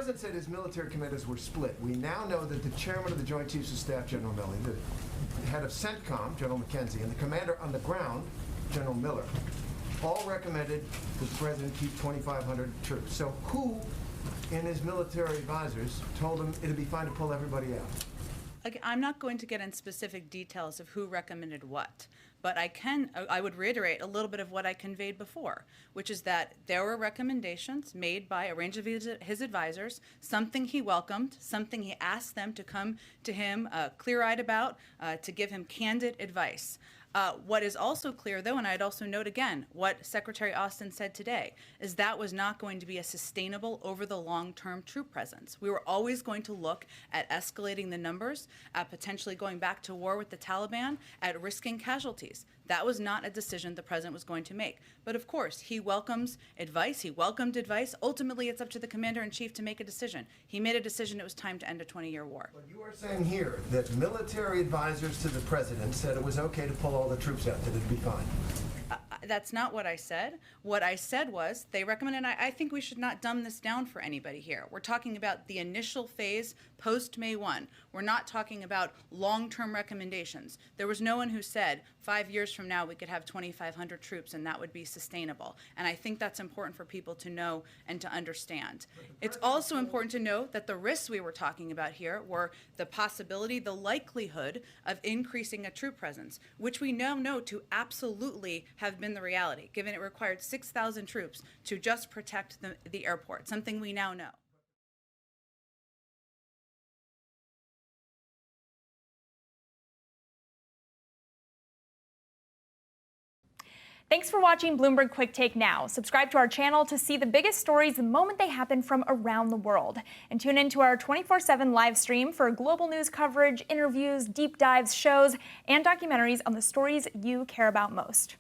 president said his military commanders were split. We now know that the chairman of the Joint Chiefs of Staff, General Milley, the head of CENTCOM, General McKenzie, and the commander on the ground, General Miller, all recommended that the president keep 2,500 troops. So who in his military advisors told him it'd be fine to pull everybody out? I'm not going to get in specific details of who recommended what, but I would reiterate a little bit of what I conveyed before, which is that there were recommendations made by a range of his advisors, something he welcomed, something he asked them to come to him clear-eyed about, to give him candid advice. What is also clear, though, and I'd also note again what Secretary Austin said today, is that was not going to be a sustainable over the long-term troop presence. We were always going to look at escalating the numbers, at potentially going back to war with the Taliban, at risking casualties. That was not a decision the president was going to make. But of course, he welcomes advice. He welcomed advice. Ultimately, it's up to the commander-in-chief to make a decision. He made a decision it was time to end a 20-year war. But you are saying here that military advisors to the president said it was okay to pull all the troops out, that it'd be fine. That's not what I said. What I said was they recommended, and I think we should not dumb this down for anybody here. We're talking about the initial phase post-May 1. We're not talking about long-term recommendations. There was no one who said 5 years from now we could have 2,500 troops and that would be sustainable. And I think that's important for people to know and to understand. It's also important to know that the risks we were talking about here were the possibility, the likelihood of increasing a troop presence, which we now know to absolutely have been the reality, given it required 6,000 troops to just protect the airport, something we now know. Thanks for watching Bloomberg Quicktake Now. Subscribe to our channel to see the biggest stories the moment they happen from around the world. And tune into our 24/7 live stream for global news coverage, interviews, deep dives, shows, and documentaries on the stories you care about most.